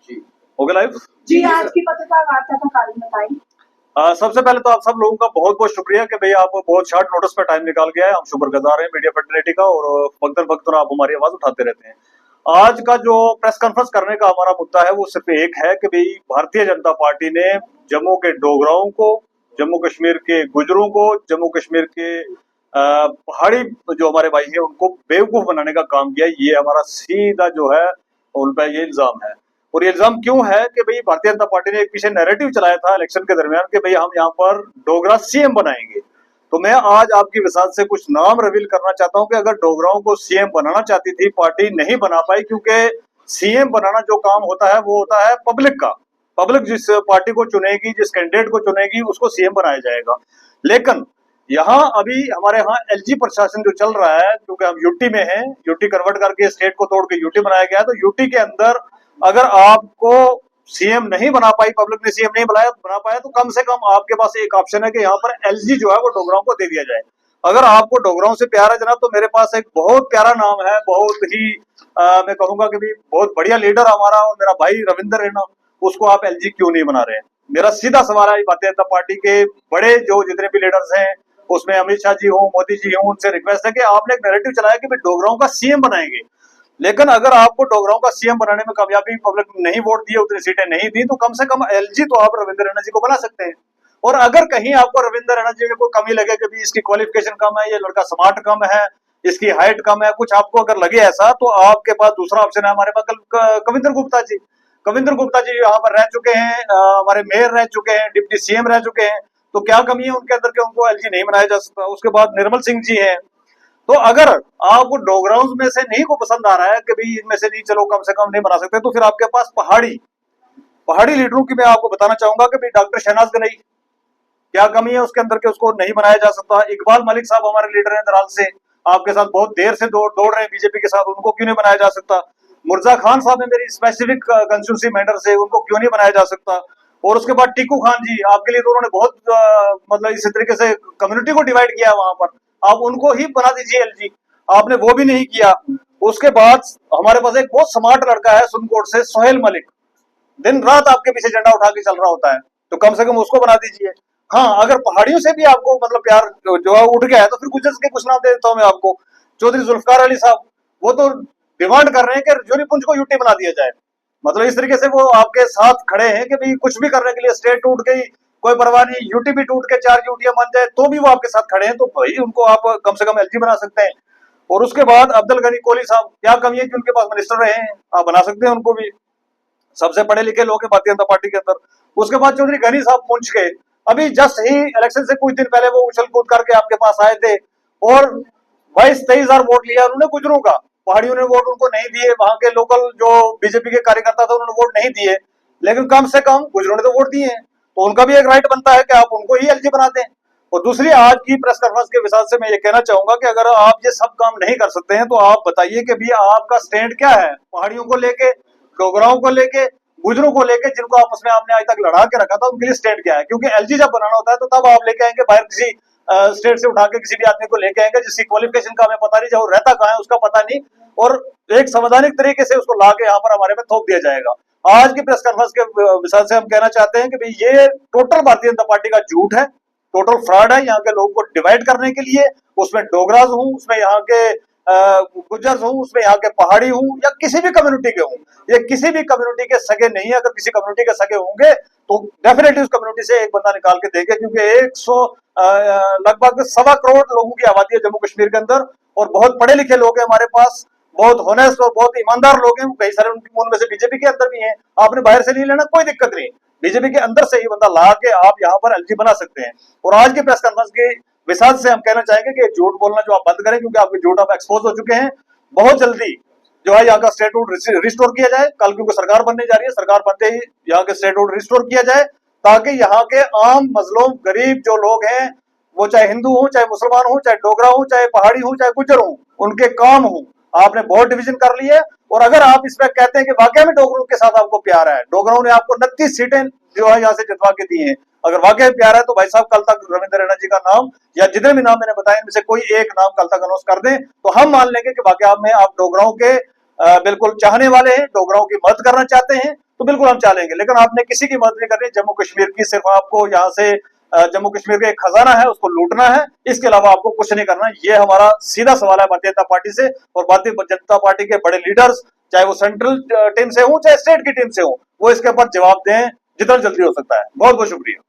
जी हो गया लाइव। जी आज की पत्रकार वार्ता का कारण बताइए। सबसे पहले तो आप सब लोगों का बहुत बहुत शुक्रिया कि भैया आप बहुत शॉर्ट नोटिस पर टाइम निकाल के आए। हम शुक्रगुजार हैं मीडिया फैटर्निटी का, और वक्तन वक्तन आप हमारी आवाज उठाते रहते हैं। आज का जो प्रेस कॉन्फ्रेंस करने का हमारा मुद्दा है वो सिर्फ एक है कि भाई भारतीय जनता पार्टी ने जम्मू के डोगराओं को, जम्मू कश्मीर के गुजरों को, जम्मू कश्मीर के पहाड़ी जो हमारे भाई हैं उनको बेवकूफ बनाने का काम किया। ये हमारा सीधा जो है उन पर ये इल्जाम है। और ये इल्जाम क्यों है कि भाई भारतीय जनता पार्टी ने एक पीछे नैरेटिव चलाया था इलेक्शन के दरमियान कि भाई हम यहाँ पर डोगरा सीएम बनाएंगे। तो मैं आज आपकी विसात से कुछ नाम रिवील करना चाहता हूं कि अगर डोगराओं को सीएम बनाना चाहती थी पार्टी, नहीं बना पाई, क्योंकि सीएम बनाना जो काम होता है वो होता है पब्लिक का। पब्लिक जिस पार्टी को चुनेगी, जिस कैंडिडेट को चुनेगी, उसको सीएम बनाया जाएगा। लेकिन यहाँ अभी हमारे यहाँ एलजी प्रशासन जो चल रहा है, क्योंकि हम यूटी में हैं, यूटी कन्वर्ट करके स्टेट को तोड़ के यूटी बनाया गया है, तो यूटी के अंदर अगर आपको सीएम नहीं बना पाई, पब्लिक ने सीएम नहीं बना पाया, तो कम से कम आपके पास एक ऑप्शन है कि यहाँ पर एलजी जो है वो डोगराओं को दे दिया जाए। अगर आपको डोगराओं से प्यार है जनाब, तो मेरे पास एक बहुत प्यारा नाम है, बहुत ही मैं कहूंगा कि भी बहुत बढ़िया लीडर हमारा और मेरा भाई रविंदर रैना, उसको आप एलजी क्यों नहीं बना रहे हैं? मेरा सीधा सवाल है भारतीय जनता पार्टी के बड़े जो जितने भी लीडर्स हैं, उसमें अमित शाह जी हो, मोदी जी हो, उनसे रिक्वेस्ट है कि आपने एक नैरेटिव चलाया कि भाई डोगराओं का सीएम बनाएंगे। लेकिन अगर आपको डोगराओं का सीएम बनाने में कामयाबी पब्लिक ने नहीं वोट दिए, उतनी सीटें नहीं दी, तो कम से कम एलजी तो आप रविंद्र रैना जी को बना सकते हैं। और अगर कहीं आपको रविंद्र रैना जी में कोई कमी लगे कि भी इसकी क्वालिफिकेशन कम है, ये लड़का स्मार्ट कम है, इसकी हाइट कम है, कुछ आपको अगर लगे ऐसा, तो आपके पास दूसरा ऑप्शन है हमारे पास कविंद्र गुप्ता जी। कविंद्र गुप्ता जी यहाँ पर रह चुके हैं, हमारे मेयर रह चुके हैं, डिप्टी सीएम रह चुके हैं, तो क्या कमी है उनके अंदर के उनको एलजी नहीं बनाया जा सकता? उसके बाद निर्मल सिंह जी हैं। तो अगर आपको डोगराउंस में से नहीं को पसंद आ रहा है कि भाई इनमें से नहीं, चलो कम से कम नहीं बना सकते, तो फिर आपके पास पहाड़ी लीडरों की मैं आपको बताना चाहूंगा कि भाई डॉक्टर शहनाज गनई, क्या कमी है उसके अंदर के उसको नहीं बनाया जा सकता? इकबाल मलिक साहब हमारे लीडर हैं दराल से, आपके साथ बहुत देर से दौड़ रहे हैं बीजेपी के साथ, उनको क्यों नहीं बनाया जा सकता? मुर्जा खान साहब है मेरी स्पेसिफिक कंस्टिट्यूंसी मैटर से, उनको क्यों नहीं बनाया जा सकता? और उसके बाद टीकू खान जी, आपके लिए तो उन्होंने बहुत मतलब इसी तरीके से कम्युनिटी को डिवाइड किया वहां पर, आप उनको ही बना दीजिए एलजी, आपने वो भी नहीं किया। उसके बाद हमारे पास एक बहुत स्मार्ट लड़का है सुनकोट से, सोहेल मलिक, दिन रात आपके पीछे झंडा उठा के चल रहा होता है, तो कम से कम उसको बना दीजिए। हाँ, अगर पहाड़ियों से भी आपको मतलब प्यार जो है उठ गया है, तो फिर गुजर के कुछ नाम दे देता हूँ मैं आपको। चौधरी जुल्फकार अली साहब, वो तो डिमांड कर रहे हैं कि जोरीपुंज को यूटी बना दिया जाए। मतलब इस तरीके से वो आपके साथ खड़े हैं कि भाई कुछ भी करने के लिए, स्टेट टूट गई कोई परवाह नहीं, यूटी भी टूट के 4 यूटियां बन जाए तो भी वो आपके साथ खड़े हैं, तो भाई उनको आप कम से कम एलजी बना सकते हैं। और उसके बाद अब्दुल गनी कोहली साहब, क्या कमी है कि उनके पास मिनिस्टर रहे हैं, आप बना सकते हैं उनको भी, सबसे पढ़े लिखे लोग हैं भारतीय जनता पार्टी के अंदर। उसके बाद चौधरी गनी साहब पूंछ के, अभी जस्ट ही इलेक्शन से कुछ दिन पहले वो उछल कूद करके आपके पास आए थे, और 22-23 हजार वोट लिया उन्होंने गुजरों का। पहाड़ियों ने वोट उनको नहीं दिए, वहां के लोकल जो बीजेपी के कार्यकर्ता थे उन्होंने वोट नहीं दिए, लेकिन कम से कम गुजरों ने तो वोट दिए हैं, तो उनका भी एक राइट बनता है कि आप उनको ही एलजी बना दें। और दूसरी, आज की प्रेस कॉन्फ्रेंस के विषय से मैं ये कहना चाहूंगा कि अगर आप ये सब काम नहीं कर सकते हैं, तो आप बताइए कि भैया आपका स्टैंड क्या है पहाड़ियों को लेके, डोगराओं को लेके, गुजरों को लेके, जिनको आपस में आपने आज तक लड़ा के रखा था, उनके लिए स्टैंड क्या है? क्योंकि एलजी जब बनाना होता है तो तब आप लेके आएंगे बाहर किसी स्टेट से उठा के किसी भी आदमी को लेके आएंगे जिसकी क्वालिफिकेशन का हमें पता नहीं, जो रहता कहाँ है उसका पता नहीं, और एक संवैधानिक तरीके से उसको ला के यहाँ पर हमारे में थोप दिया जाएगा। आज की प्रेस कॉन्फ्रेंस के विषय से हम कहना चाहते हैं कि भाई ये टोटल भारतीय जनता पार्टी का झूठ है, टोटल फ्रॉड है, यहाँ के लोगों को डिवाइड करने के लिए। उसमें डोगराज हूँ, उसमें यहाँ के गुज्जर हूँ, उसमें यहाँ के पहाड़ी हूँ, या किसी भी कम्युनिटी के हूँ, ये किसी भी कम्युनिटी के सगे नहीं है। अगर किसी कम्युनिटी के सगे होंगे तो डेफिनेटली उस कम्युनिटी से एक बंदा निकाल के देंगे, क्योंकि 100 लगभग 1.25 करोड़ लोगों की आबादी है जम्मू कश्मीर के अंदर, और बहुत पढ़े लिखे लोग हैं हमारे पास, बहुत होनेस्ट और बहुत ईमानदार लोग हैं, कई सारे उनमें से बीजेपी के अंदर भी हैं। आपने बाहर से नहीं लेना, कोई दिक्कत नहीं, बीजेपी के अंदर से ही बंदा ला के आप यहाँ पर एलजी बना सकते हैं। और आज की प्रेस कॉन्फ्रेंस के विषय से हम कहना चाहेंगे कि झूठ बोलना जो आप बंद करें, क्योंकि आपके झूठ आप एक्सपोज हो चुके हैं। बहुत जल्दी जो है यहाँ का स्टेटहुड रिस्टोर किया जाए, कल क्योंकि सरकार बनने जा रही है, सरकार बनते ही यहाँ के स्टेटहुड रिस्टोर किया जाए, ताकि यहाँ के आम मजलूम गरीब जो लोग हैं, वो चाहे हिंदू हो, चाहे मुसलमान हो, चाहे डोगरा हो, चाहे पहाड़ी हो, चाहे गुज्जर हो, उनके काम हो। आपने बहुत डिवीजन कर ली है, और अगर आप इसमें कहते हैं कि वाकई में डोगरों के साथ आपको प्यार है, डोगरों ने आपको 29 सीटें जो है यहाँ से जितवा के दी है, अगर वाकई प्यार है, तो भाई साहब कल तक रविंद्र रैना जी का नाम या जितने भी नाम मैंने बताए इनमें से कोई एक नाम कल तक अनाउंस कर दें, तो हम मान लेंगे कि वाकई में आप डोगराओं के बिल्कुल चाहने वाले हैं, डोगराओं की मदद करना चाहते हैं, तो बिल्कुल हम चालेंगे, लेकिन आपने किसी की मदद नहीं करनी जम्मू कश्मीर की। सिर्फ आपको यहाँ से जम्मू कश्मीर का एक खजाना है उसको लूटना है, इसके अलावा आपको कुछ नहीं करना। ये हमारा सीधा सवाल है भारतीय जनता पार्टी से, और भारतीय जनता पार्टी के बड़े लीडर्स, चाहे वो सेंट्रल टीम से हो चाहे स्टेट की टीम से हो, वो इसके ऊपर जवाब दें जितना जल्दी हो सकता है। बहुत बहुत शुक्रिया।